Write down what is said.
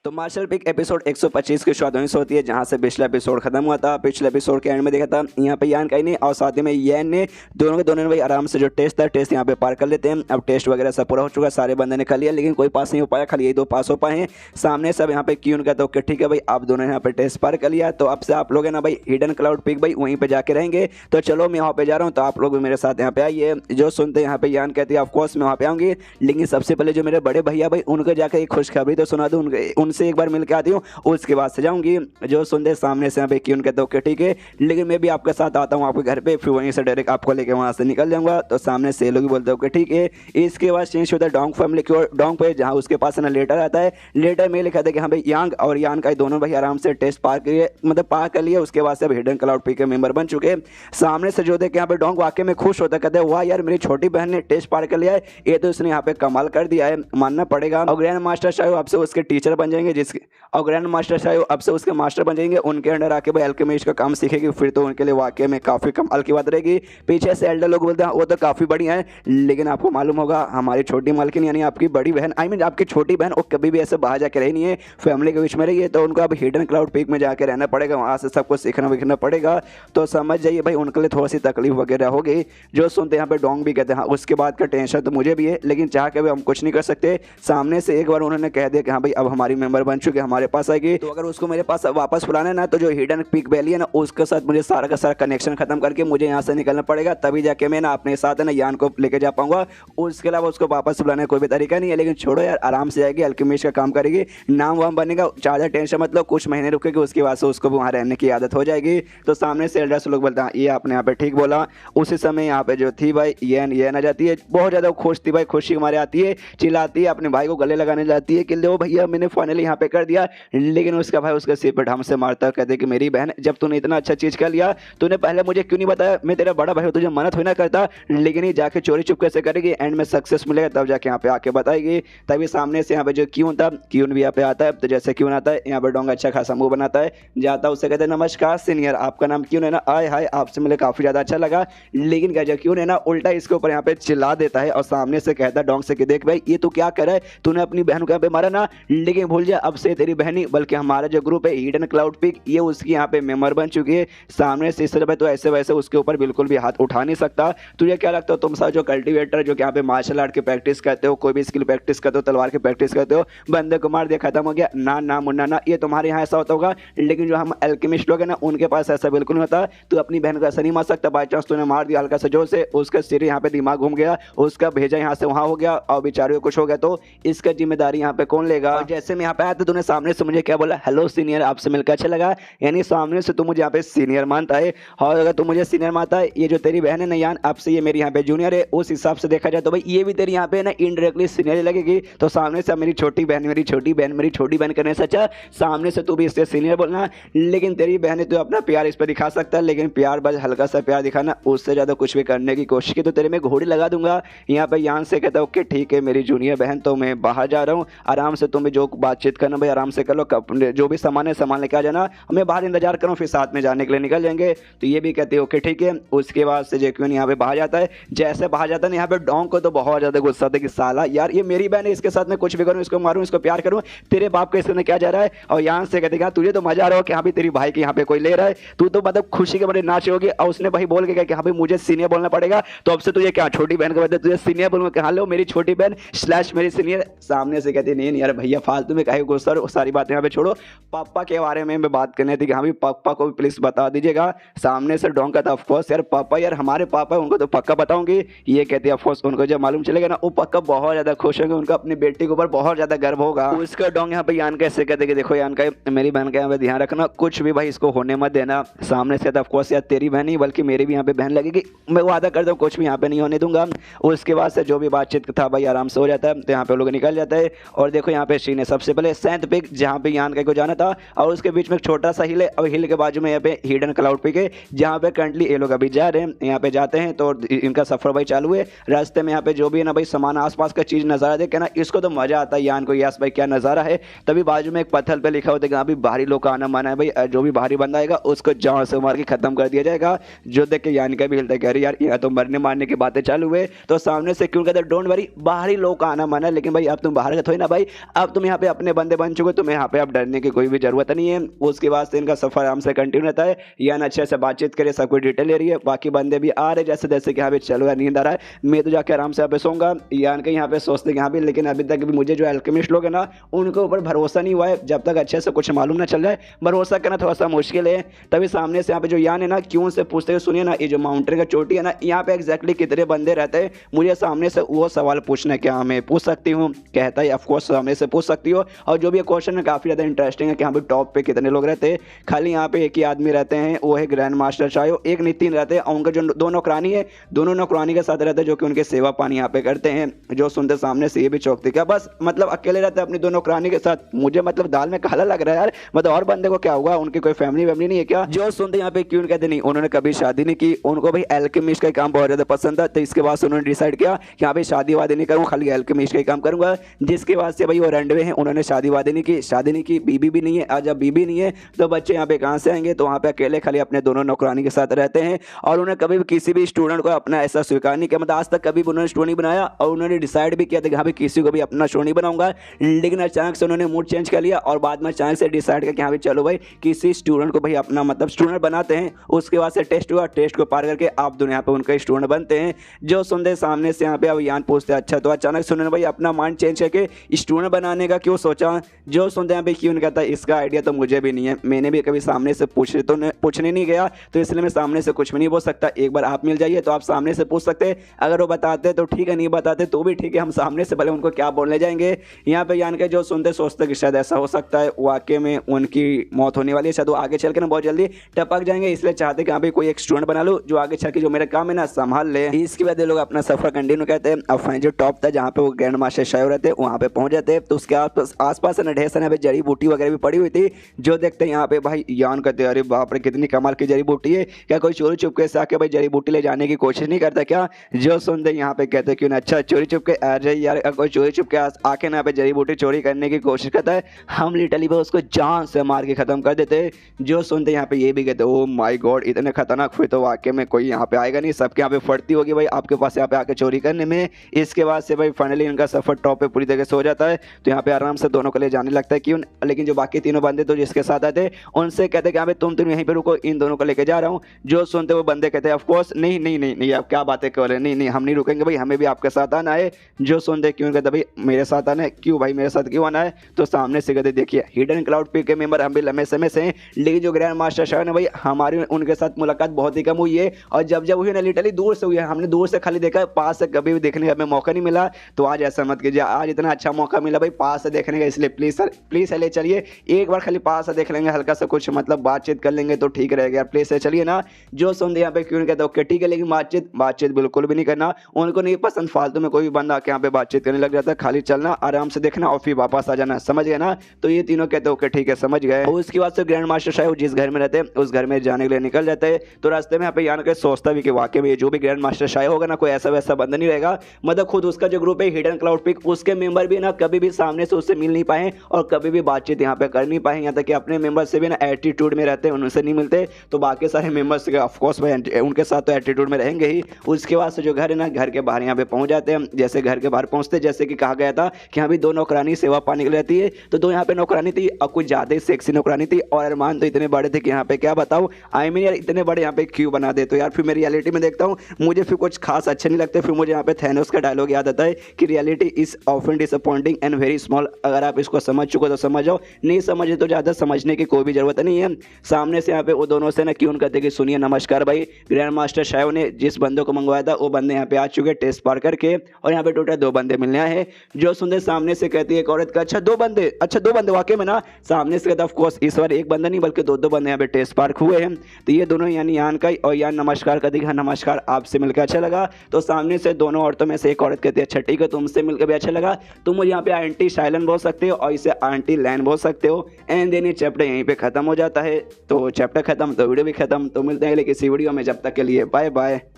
तो martial pick episode 125 की शुरुआत से होती है, जहां से पिछला एपिसोड खत्म हुआ था। पिछले एपिसोड के एंड में देखा था यहाँ पे यान कहीं नहीं और साथ में येन ने दोनों ने भाई आराम से जो टेस्ट था टेस्ट यहाँ पे पार कर लेते हैं। अब टेस्ट वगैरह सब पूरा हो चुका है, सारे बंदे ने कर लिया, लेकिन कोई पास नहीं हो पाया, खाली यही 2 पास हो पाए हैं। सामने सब यहाँ पे क्यून का तो ठीक है भाई, आप दोनों ने यहाँ पे टेस्ट पार कर लिया, तो अब से आप लोग है ना भाई हिडन क्लाउड पिक भाई वहीं पे जाके रहेंगे। तो चलो मैं वहाँ पे जा रहा हूँ, तो आप लोग भी मेरे साथ यहाँ पे आइए। जो सुनते यहाँ पे यान कहती है ऑफकोर्स मैं वहाँ पे आऊँगी, लेकिन सबसे पहले जो मेरे बड़े भैया भाई उनको जाकर एक खुशखबरी तो सुना दूँ, उनसे एक बार मिल के आती हूँ, उसके बाद से जाऊंगी। जो सुनते सामने से यहाँ पे क्यों कहते ओके ठीक है, लेकिन मैं भी आपके साथ आता हूँ आपके घर पे, फिर वहीं से डायरेक्ट आपको लेके वहाँ से निकल जाऊंगा। तो सामने से लोग बोलते ओके ठीक है। इसके बाद चेंज होता है डोंग फैमिली की ओर, डोंग पे जहाँ उसके पास ना लेटर आता है। लेटर में लिखा था कि हाँ भाई यांग और यान का दोनों भाई आराम से टेस्ट पार किए, मतलब पार कर लिए। उसके बाद से अब हिडन क्लाउड पी के मेंबर बन चुके। सामने से जो देखे यहाँ पे डोंग वाकई में खुश होता, कहते हैं वाह यार मेरी छोटी बहन ने टेस्ट पार कर लिया है, ये तो उसने यहाँ पे कमाल कर दिया है, मानना पड़ेगा। और ग्रैंड मास्टर शायद आपसे उसके टीचर बन जाएंगे, जिसके और ग्रैंड मास्टर शायद अब से उसके मास्टर बन जाएंगे, उनके अंडर आके भाई अल्केमिस्ट का काम सीखेगी, फिर तो उनके लिए वाकई में काफी कमाल की बात रहेगी। पीछे से एल्डर लोग बोलते हैं वो तो काफी बड़ी है, लेकिन आपको मालूम होगा हमारी छोटी मालकिन यानी आपकी बड़ी बहन आपकी छोटी बहन वो कभी भी ऐसे बाहर जाके रही नहीं है, फैमिली के बीच में रही है, तो उनको अब हिडन क्लाउड पीक में जाके रहना पड़ेगा, वहां से सब कुछ सीखना विखना पड़ेगा। तो समझ जाइए भाई उनके लिए थोड़ी सी तकलीफ वगैरह होगी। जो सुनते यहाँ पे डोंग भी कहते हैं हाँ उसके बाद का टेंशन तो मुझे भी है, लेकिन चाह के भी हम कुछ नहीं कर सकते। सामने से एक बार उन्होंने कह दिया कि हाँ भाई अब हमारी मेंबर बन चुके, हमारे पास आएगी, तो अगर उसको मेरे पास वापस बुलाना है ना, तो जो हिडन पीक वैली है ना उसके साथ मुझे सारा का सारा कनेक्शन खत्म करके मुझे यहाँ से निकलना पड़ेगा, तभी जाके मैं ना अपने साथ है ना यान को लेके जा पाऊंगा। उसके अलावा उसको वापस बुलाने का कोई भी तरीका नहीं है। लेकिन छोड़ो यार, आराम से जाएगी, अल्केमिस्ट का काम करेगी, नाम वाम बनेगा, ज़्यादा टेंशन मतलब कुछ महीने रुकेगी, उसके बाद से उसको वहाँ रहने की आदत हो जाएगी। तो सामने से एल्डर्स लोग बोलते हैं ये आपने यहाँ पे ठीक बोला। उसी समय यहाँ पे जो थी भाई येन आ जाती है, बहुत ज़्यादा खुश थी भाई, खुशी हमारे आती है, चिल्लाती है, अपने भाई को गले लगाने जाती है कि लो भैया मैंने फाइनली यहाँ पे कर दिया। लेकिन उसका भाई उसके सिर पर हमसे मारता है, कहते कि मेरी बहन जब तूने इतना अच्छा चीज़ कर लिया तूने पहले मुझे क्यों नहीं बताया, मैं तेरा बड़ा भाई तुझे मना थोड़ी ना करता, लेकिन ये जाके चोरी चुपके से करेगी, एंड में सक्सेस मिलेगा तब जाके यहाँ पे आके बताएगी। तभी सामने से यहाँ पे जो क्यून था, क्यून भी यहाँ पे आता है। तो जैसे क्यून आता है यहाँ पे डोंग अच्छा खासा मुंह बनाता है, जाता है उससे कहते हैं नमस्कार सीनियर, आपका नाम क्यून है ना, आय हाय आपसे मिले काफी ज्यादा अच्छा लगा। लेकिन क्या जो क्यून है ना उल्टा इसके ऊपर यहाँ पे चिल्ला देता है और सामने से कहता है डोंग से कि देख भाई ये तू क्या कर रहा है, तूने अपनी बहन को यहाँ पे मारा ना, लेकिन भूल जा अब से तेरी बहन ही बल्कि हमारा जो ग्रुप है हिडन क्लाउड पिक ये उसकी यहाँ पे मेंबर बन चुकी है। सामने से इस तरह तो ऐसे वैसे उसके ऊपर बिल्कुल भी हाथ उठा नहीं सकता। तुझे क्या लगता है तुम सब जो कल्टीवेटर जो यहाँ पे मार्शल आर्ट की प्रैक्टिस करते हो, कोई भी स्किल प्रैक्टिस करते हो, तलवार की प्रैक्टिस करते हो, बंदे को मार दिया खत्म हो गया, ना ना मुन्ना ना, ये तुम्हारे यहाँ ऐसा होता होगा, लेकिन जो हम एल्केमिस्ट लोग हैं ना उनके पास ऐसा बिल्कुल नहीं होता। तू अपनी बहन को ऐसा नहीं मार सकता, बाई चांस तूने मार दिया हल्का सा जोर से, उसका सिर यहाँ पे दिमाग घूम गया, उसका भेजा यहाँ से वहाँ हो गया और बेचारे को कुछ हो गया, तो इसका जिम्मेदारी यहाँ पे कौन लेगा। जैसे मैं यहाँ पे आया था तूने सामने से मुझे क्या बोला, हेलो सीनियर आपसे मिलकर अच्छा लगा, यानी सामने से तू मुझे यहाँ पे सीनियर मानता है। और अगर तू मुझे सीनियर मानता है, ये जो तेरी बहन है ना यान आपसे ये मेरी यहाँ पे जूनियर है, उस हिसाब से देखा जाए तो भाई ये भी तेरी यहाँ पे ना इनडायरेक्टली सीनियर लगेगी। तो सामने से मेरी छोटी बहन करने से अच्छा सामने से तू भी इससे सीनियर बोलना। लेकिन तेरी बहन है, तू अपना प्यार इस पर दिखा सकता है, लेकिन प्यार बस हल्का सा प्यार दिखाना, उससे ज़्यादा कुछ भी करने की कोशिश की तो तेरे में घोड़ी लगा दूंगा। यहाँ पे यान से कहता ओके ठीक है मेरी जूनियर बहन, तो मैं बाहर जा रहा हूँ, आराम से तुम्हें जो बातचीत करना भाई आराम से कर लो, जो भी सामान है सामान लेके आ जाना, मैं बाहर इंतजार करूँ, फिर साथ में जाने के लिए निकल जाएंगे। तो ये भी कहते हैं ओके ठीक है। उसके बाद से जेक्यून यहाँ पे बाहर जाता है, जैसे बाहर जाता है ना यहाँ पे डोंग को तो बहुत ज़्यादा गुस्सा था कि साला यार ये मेरी बहन है, इसके साथ मैं कुछ भी करूँ, इसको मारूँ, इसको प्यार करूँ, तेरे बाप के इसने क्या जा रहा है। और यहाँ से कहते तुझे तो मजा आ रहा हो कि हाँ भाई तेरी भाई के यहाँ पे कोई ले रहा है, तू तो मतलब खुशी के बड़े नाच होगी। और उसने भाई बोल के कहा कि हाँ भाई मुझे सीनियर बोलना पड़ेगा, तो अब से तुझे क्या छोटी बहन को बता तुझे सीनियर बोलूंगा कि हाँ लो मेरी छोटी बहन स्लैश मेरी सीनियर। सामने से कहती नहीं यार भैया फालतू में काहे गुस्सा, सारी बातें यहाँ पे छोड़ो, पापा के बारे में बात करनी थी कि हाँ भाई पापा को भी प्लीज बता दीजिएगा। सामने से डोंग का था ऑफकोर्स यार पापा यार हमारे पापा उनको तो पक्का बताऊंगी। ये कहती है ऑफकोर्स उनको जब मालूम चलेगा ना वो पक्का बहुत ज्यादा खुश होंगे, उनको अपनी बेटी के ऊपर बहुत ज्यादा गर्व होगा। उसका डोंग यहाँ पे यान कैसे कहते कि देखो यान का मेरी बहन का यहाँ पे ध्यान रखना, कुछ भी भाई इसको होने मत देना। सामने से ऑफकोर्स यार तेरी बहन नहीं बल्कि मेरी भी यहाँ पे बहन लगेगी, मैं वादा करता हूँ कुछ भी यहाँ पे नहीं होने दूंगा। उसके बाद से जो भी बातचीत था भाई आराम से हो जाता है, तो यहाँ पे लोग निकल जाते हैं। और देखो यहाँ पे शीन है सबसे पहले सेंथ पिक जहाँ पे यान को जाना था, और उसके बीच में एक छोटा सा हिल है, और हिल के बाजू में यहाँ पे हिडन क्लाउड पिक है जहाँ पे करंटली ये लोग अभी जा रहे हैं। यहाँ पे जाते हैं तो इनका सफर भाई चालू है। रास्ते में यहाँ पे जो भी है ना भाई सामान आसपास का चीज नजारा देखे ना इसको तो मजा आता है यान को, यस भाई क्या नजारा है। तभी बाजू में एक पत्थर पे लिखा होता है कि हाँ भाई बाहरी लोग का आना माना है भाई, जो भी बाहरी बंदा आएगा उसको जान से मार के खत्म कर दिया जाएगा। जो देख के यान का भी हिलता है, कह रही यार यहाँ तो मरने मारने की बातें चालू हुए। तो सामने से क्यों कहते डोंट वरी बाहरी लोग का आना माना, लेकिन भाई अब तुम बाहर का थोड़ी ना भाई, अब तुम यहाँ पे अपने बंदे बन चुके, तुम्हें यहाँ पे अब डरने की कोई भी जरूरत नहीं है। उसके बाद से इनका सफर आराम से कंटिन्यू रहता है। यान अच्छे से बातचीत करे, सब कुछ डिटेल ले रही है। बाकी बंदे भी आ रहे जैसे जैसे कि यहाँ पे चलो यार नींद आ रहा है, मैं तो जाके आराम से यहाँ पे सोऊंगा। यान के यहाँ पे सोचते यहाँ पे, लेकिन अभी तक भी मुझे जो एल्केमिस्ट लोग है ना उनके ऊपर भरोसा नहीं हुआ है, जब तक अच्छे से कुछ मालूम ना चल जाए भरोसा करना थोड़ा सा मुश्किल है। तभी सामने से यहाँ पे जो यान है ना क्यों से पूछते हुए, सुनिए ना, ये जो माउंटेन का चोटी है ना यहाँ पे एग्जैक्टली कितने बंदे रहते हैं, मुझे सामने से वो सवाल पूछना है, क्या मैं पूछ सकती हूँ? कहता है ऑफकोर्स सामने से पूछ सकती हो। और जो भी ये क्वेश्चन है काफ़ी ज़्यादा इंटरेस्टिंग है कि यहाँ पे टॉप पे कितने लोग रहते हैं। खाली यहाँ पे एक ही आदमी रहते हैं, वो है ग्रैंड मास्टर चायो, एक नहीं 3 रहते हैं। और उनके जो 2 नौकरानी है, दोनों नौकरानी के साथ रहते हैं जो कि उनके सेवा पानी यहाँ पे करते हैं। जो सुनते सामने से ये भी चौंकते, क्या बस मतलब अकेले रहते हैं अपनी 2 नौकरानी के साथ? मुझे मतलब दाल में काला लग रहा है यार, मतलब और बंदे को क्या हुआ, उनकी कोई फैमिली वैमिली नहीं है क्या? जो सुनते यहाँ पे क्यों कहते नहीं, उन्होंने कभी शादी नहीं की, उनको भाई एल्केमिस्ट का काम बहुत ज़्यादा पसंद था। तो इसके बाद से उन्होंने डिसाइड किया कि यहाँ पे शादी वादी नहीं करूँगा, खाली एल्केमिस्ट का काम करूँगा। जिसके बाद से भाई वो रंडवे हैं, उन्होंने शादी वादी नहीं की, शादी नहीं की, बीबी भी नहीं है। आज जब बीबी नहीं है तो बच्चे यहाँ पे कहाँ से आएंगे? तो वहाँ पे अकेले खाली अपने दोनों नौकरानी के साथ रहते हैं। और उन्हें कभी भी किसी भी स्टूडेंट को अपना ऐसा स्वीकार नहीं किया, मतलब आज तक कभी भी उन्होंने स्टूडेंट नहीं बनाया। और उन्होंने डिसाइड भी किया था कि हाँ भाई किसी को भी अपना स्टूडेंट नहीं बनाऊंगा, लेकिन अचानक से उन्होंने मूड चेंज कर लिया और बाद में अचानक से डिसाइड किया कि हाँ भाई चलो भाई किसी स्टूडेंट को भाई अपना मतलब स्टूडेंट बनाते हैं। उसके बाद से टेस्ट हुआ, टेस्ट को पार करके आप दोनों यहाँ पे उनका स्टूडेंट बनते हैं। जो सुनते सामने से यहाँ पे अब यान पूछते अच्छा, तो अचानक से उन्होंने भाई अपना माइंड चेंज करके स्टूडेंट बनाने का क्यों सोचा? जो सुनते यहाँ पे क्यों कहता है इसका आइडिया तो मुझे भी नहीं है, मैंने भी कभी सामने से पूछने नहीं गया, तो इसलिए मैं सामने से कुछ भी नहीं बोल सकता। एक बार आप मिल जाइए तो आप सामने से पूछ सकते हैं, अगर वो बताते तो ठीक है, नहीं बताते तो भी ठीक है, हम सामने से भले उनको क्या बोलने जाएंगे। यहाँ पे यान के जो सुनते सोचते कि शायद ऐसा हो सकता है वाकई में उनकी मौत होने वाली है, शायद वो आगे चल के ना बहुत जल्दी टपक जाएंगे, इसलिए चाहते कि यहाँ पे कोई एक स्टूडेंट बना लो जो आगे चल के जो मेरा काम है ना संभाल ले। इसके बाद ये लोग अपना सफर कंटिन्यू करते हैं। अब फाइनल जो टॉप था जहाँ पे वो ग्रैंड मास्टर शायो रहते हैं वहाँ पे पहुंच जाते हैं। तो उसके आसपास ढेर सारी जड़ी बूटी वगैरह भी पड़ी हुई थी। जो देखते हैं यहाँ पे भाई यान कहते हैं अरे बाप रे कितनी कमाल की जड़ी बूटी है, क्या कोई चोरी चुपके से आके भाई जड़ी बूटी ले जाने की कोशिश नहीं करता क्या? जो सुनते यहाँ पे कहते हैं क्यों ना, अच्छा चोरी चुपके आ जाए यार, कोई चोरी चुपके आके ना पे जड़ी बूटी चोरी करने की कोशिश करता है, हम लिटरली भाई उसको जान से मार के खत्म कर देते हैं। जो सुनते यहाँ पे ये भी कहते ओ माय गॉड इतने खतरनाक हुए तो वाकई में कोई यहाँ पे आएगा नहीं, सबके यहाँ पे फटती होगी भाई आपके पास यहाँ पे आके चोरी करने में। इसके बाद से भाई फाइनली इनका सफर टॉप पे पूरी तरह से हो जाता है। तो यहाँ पे आराम से दोनों को ले जाने लगता है क्यों, लेकिन जो बाकी तीनों बंदे तो जिसके साथ आते उनसे कहते कि यहाँ पे तुम यहीं पे रुको, इन दोनों को लेके जा रहा हूँ। जो सुनते वो बंदे कहते हैं ऑफकोर्स नहीं नहीं नहीं नहीं आप क्या बातें कर रहे हैं, नहीं नहीं हम नहीं रुकेंगे भाई, हमें भी आपके साथ आना है। जो सुनते क्यों कहते भाई मेरे साथ आना है, क्यों भाई मेरे साथ क्यों आना है? तो सामने से कहते देखिए हिडन क्लाउड पीक के मेंबर हम भी लंबे समय से हैं, लेकिन जो ग्रैंड मास्टर शाह ने भाई हमारी उनके साथ मुलाकात बहुत ही कम हुई है, और जब हुई ना लिटरली दूर से हुई है, हमने दूर से खाली देखा, पास से कभी भी देखने का हमें मौका नहीं मिला। तो आज ऐसा मत कीजिए, आज इतना अच्छा मौका मिला भाई पास से देखने का, इसलिए प्लीज सर प्लीज ले चलिए, एक बार खाली पास से देख लेंगे, हल्का सा कुछ मतलब बातचीत कर लेंगे तो ठीक रहेगा यार, प्लीज से चलिए ना। जो सुनते यहाँ पे क्यों कहते ओके ठीक है, लेकिन बातचीत बिल्कुल भी नहीं करना, उनको नहीं पसंद फालतू में कोई भी बंदा आके यहाँ पे बातचीत करने लग जाता है, खाली चलना आराम से देखना और फिर वापस आ जाना, समझ गए ना? तो ये तीनों कहते ओके ठीक है समझ गए। उसके बाद से ग्रैंड मास्टर शायद जिस घर में रहते हैं उस घर में जाने के लिए निकल जाते हैं। तो रास्ते में यहाँ पे यहाँ के सोचता भी कि वाकई में जो भी ग्रैंड मास्टर शायद होगा ना कोई ऐसा वैसा बंदा नहीं रहेगा, मतलब खुद उसका जो ग्रुप है हिडन क्लाउड पिक उसके मेंबर भी ना कभी भी सामने से उससे मिल नहीं पाए और कभी भी बातचीत यहाँ पे कर नहीं पाए, यहाँ तक कि अपने मेंबर से भी ना एटीट्यूड में रहते हैं, उनसे नहीं मिलते। तो बाकी सारे मेंबर्स ऑफकोर्स भाई उनके साथ तो एटीट्यूड में रहेंगे ही। उसके बाद से जो घर है ना घर के बाहर यहाँ पे पहुंच जाते हैं। जैसे घर के बाहर पहुंचते जैसे कि कहा गया था कि यहाँ भी 2 नौकरानी सेवा पाने के लिए रहती है, तो 2 यहाँ पे नौकरानी थी और कुछ ज़्यादा ही सेक्सी नौकरानी थी, और अरमान तो इतने बड़े थे कि यहाँ पे क्या बताऊँ, आई मीन यार इतने बड़े यहाँ पे क्यों बना दे। तो यार फिर मैं रियलिटी में देखता हूँ मुझे फिर कुछ खास अच्छे नहीं लगते, फिर मुझे यहाँ पे थैनोस का डायलॉग याद आता है कि reality is often disappointing and very small. अगर आप इसको समझ चुके तो समझ जाओ, नहीं समझे तो ज़्यादा समझने की कोई भी जरूरत नहीं है। सामने से यहाँ पे वो दोनों से ना क्यों कहते कि सुनिए नमस्कार भाई, ग्रैंड मास्टर शायद ने जिस बंदे को मंगवाया था वो बंदे यहाँ पे आ चुके टेस्ट पार करके, और यहाँ पे टोटल 2 बंदे मिलने आए हैं। जो सुनते सामने से कहती है एक औरत का अच्छा 2 बंदे वाकई में ना, सामने से कहता ऑफकोर्स इस बार एक बंदा नहीं बल्कि 2 बंदे यहाँ पे टेस्ट पार हुए हैं। तो ये दोनों यानी यान का और यान नमस्कार कहती है नमस्कार आपसे मिलकर अच्छा लगा। तो सामने से दोनों औरतों में से एक औरत कहती है अच्छा ठीक है तुमसे मिलकर भी अच्छा लगा, तुम मुझे यहाँ पे आंटी शाइलन बोल सकते हो और इसे आंटी लैन बोल सकते हो। एंड देन ये चैप्टर यहीं पे खत्म हो जाता है। तो चैप्टर खत्म तो वीडियो भी खत्म। तो मिलते हैं किसी वीडियो में, जब तक के लिए बाय बाय।